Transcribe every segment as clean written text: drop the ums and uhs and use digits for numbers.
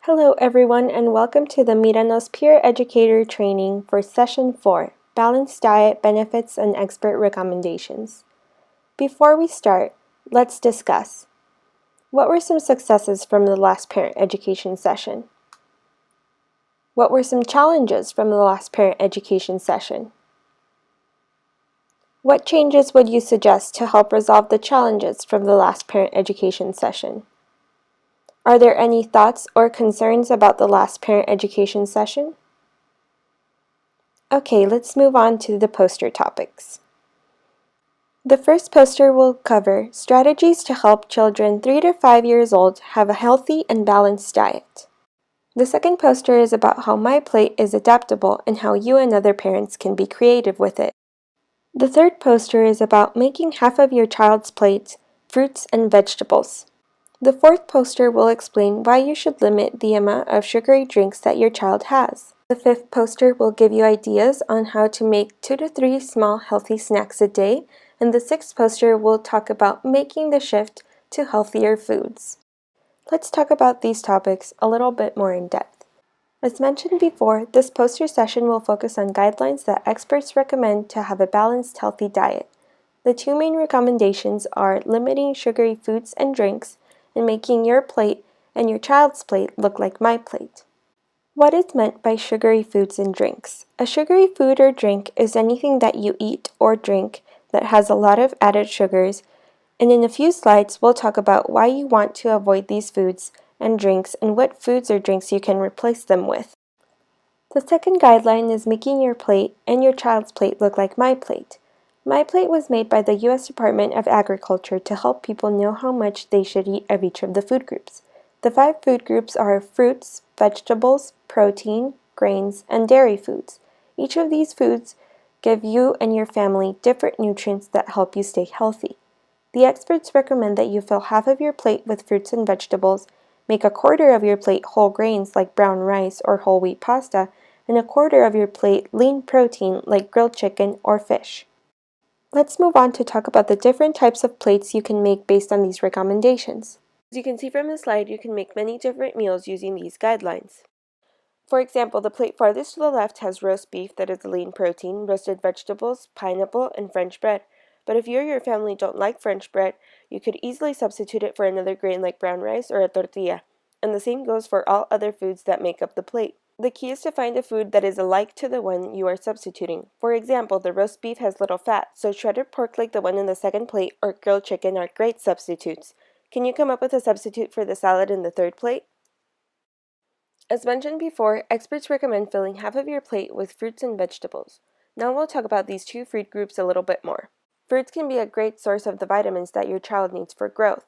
Hello everyone and welcome to the Miranos Peer Educator Training for Session 4, Balanced Diet Benefits and Expert Recommendations. Before we start, let's discuss. What were some successes from the last parent education session? What were some challenges from the last parent education session? What changes would you suggest to help resolve the challenges from the last parent education session? Are there any thoughts or concerns about the last parent education session? Okay, let's move on to the poster topics. The first poster will cover strategies to help children 3 to 5 years old have a healthy and balanced diet. The second poster is about how My Plate is adaptable and how you and other parents can be creative with it. The third poster is about making half of your child's plate fruits and vegetables. The fourth poster will explain why you should limit the amount of sugary drinks that your child has. The fifth poster will give you ideas on how to make 2 to 3 small healthy snacks a day, and the sixth poster will talk about making the shift to healthier foods. Let's talk about these topics a little bit more in depth. As mentioned before, this poster session will focus on guidelines that experts recommend to have a balanced, healthy diet. The two main recommendations are limiting sugary foods and drinks and making your plate and your child's plate look like My Plate. What is meant by sugary foods and drinks? A sugary food or drink is anything that you eat or drink that has a lot of added sugars, and in a few slides we'll talk about why you want to avoid these foods and drinks and what foods or drinks you can replace them with. The second guideline is making your plate and your child's plate look like My Plate. My Plate was made by the U.S. Department of Agriculture to help people know how much they should eat of each of the food groups. The 5 food groups are fruits, vegetables, protein, grains, and dairy foods. Each of these foods give you and your family different nutrients that help you stay healthy. The experts recommend that you fill half of your plate with fruits and vegetables, make a quarter of your plate whole grains like brown rice or whole wheat pasta, and a quarter of your plate lean protein like grilled chicken or fish. Let's move on to talk about the different types of plates you can make based on these recommendations. As you can see from the slide, you can make many different meals using these guidelines. For example, the plate farthest to the left has roast beef that is a lean protein, roasted vegetables, pineapple, and French bread. But if you or your family don't like French bread, you could easily substitute it for another grain like brown rice or a tortilla. And the same goes for all other foods that make up the plate. The key is to find a food that is alike to the one you are substituting. For example, the roast beef has little fat, so shredded pork like the one in the second plate or grilled chicken are great substitutes. Can you come up with a substitute for the salad in the third plate? As mentioned before, experts recommend filling half of your plate with fruits and vegetables. Now we'll talk about these two fruit groups a little bit more. Fruits can be a great source of the vitamins that your child needs for growth.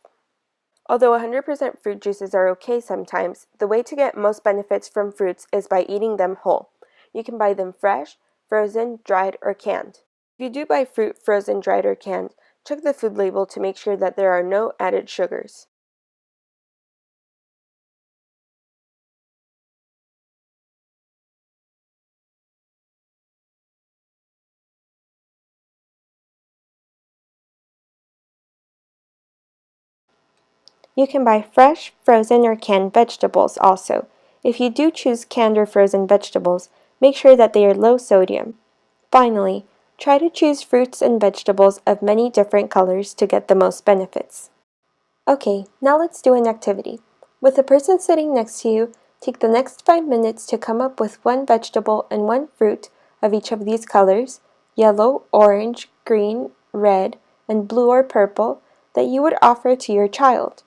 Although 100% fruit juices are okay sometimes, the way to get most benefits from fruits is by eating them whole. You can buy them fresh, frozen, dried, or canned. If you do buy fruit frozen, dried, or canned, check the food label to make sure that there are no added sugars. You can buy fresh, frozen, or canned vegetables also. If you do choose canned or frozen vegetables, make sure that they are low sodium. Finally, try to choose fruits and vegetables of many different colors to get the most benefits. Okay, now let's do an activity. With the person sitting next to you, take the next 5 minutes to come up with one vegetable and one fruit of each of these colors, yellow, orange, green, red, and blue or purple, that you would offer to your child.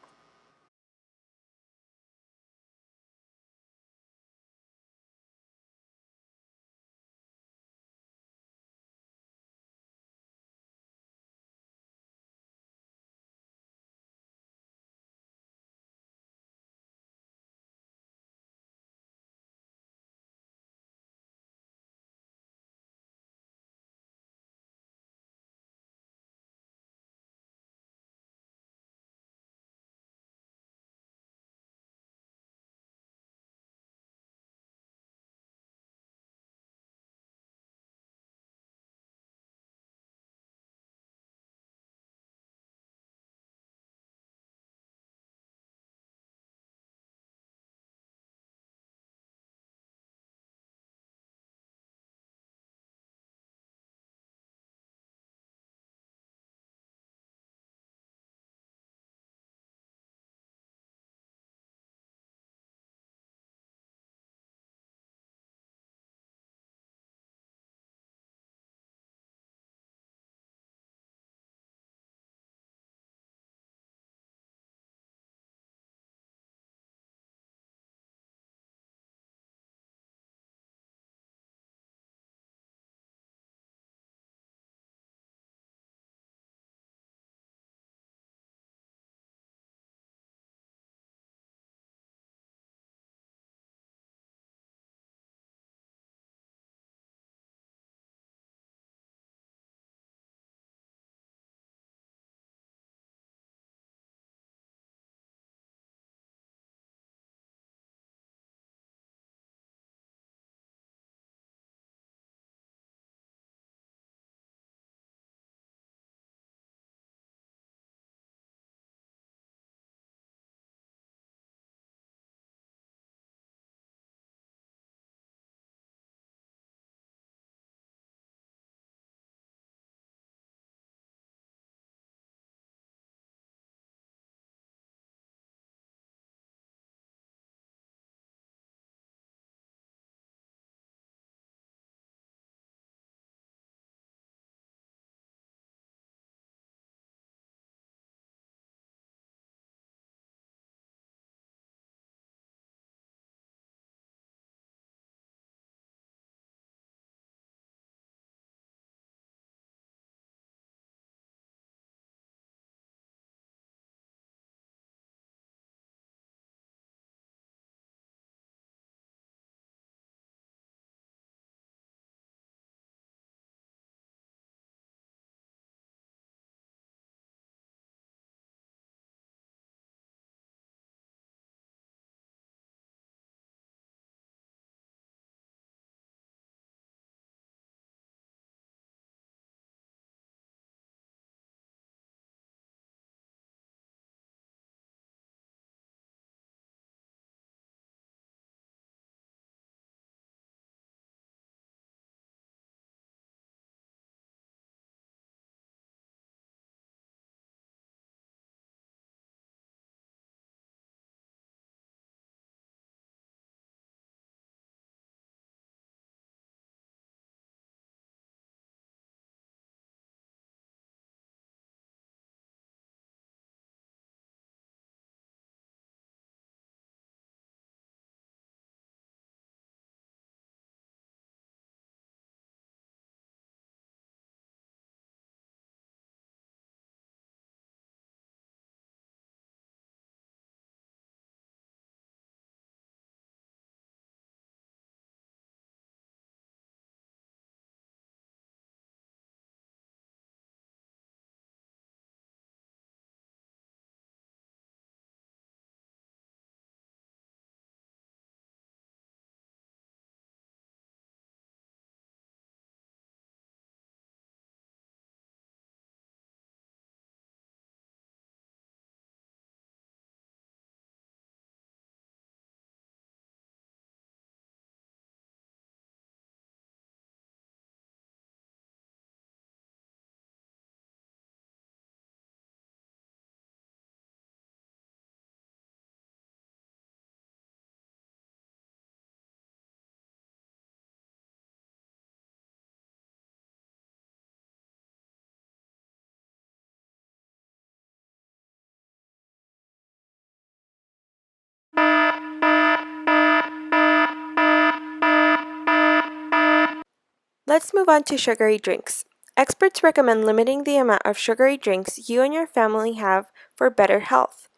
Let's move on to sugary drinks. Experts recommend limiting the amount of sugary drinks you and your family have for better health.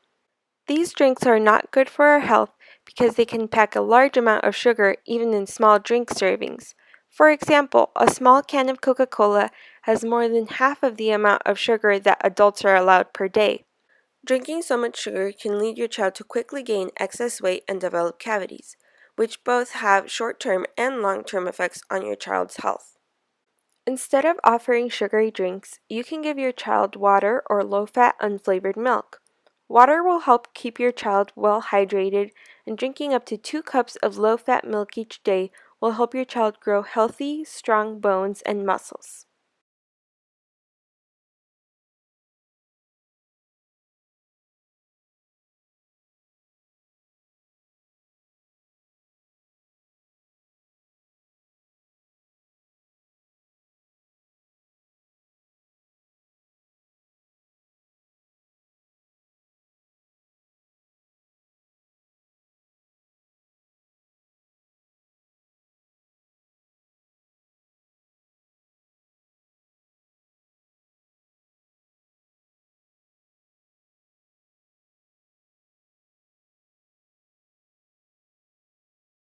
These drinks are not good for our health because they can pack a large amount of sugar even in small drink servings. For example, a small can of Coca-Cola has more than half of the amount of sugar that adults are allowed per day. Drinking so much sugar can lead your child to quickly gain excess weight and develop cavities, which both have short-term and long-term effects on your child's health. Instead of offering sugary drinks, you can give your child water or low-fat unflavored milk. Water will help keep your child well hydrated, and drinking up to 2 cups of low-fat milk each day will help your child grow healthy, strong bones and muscles.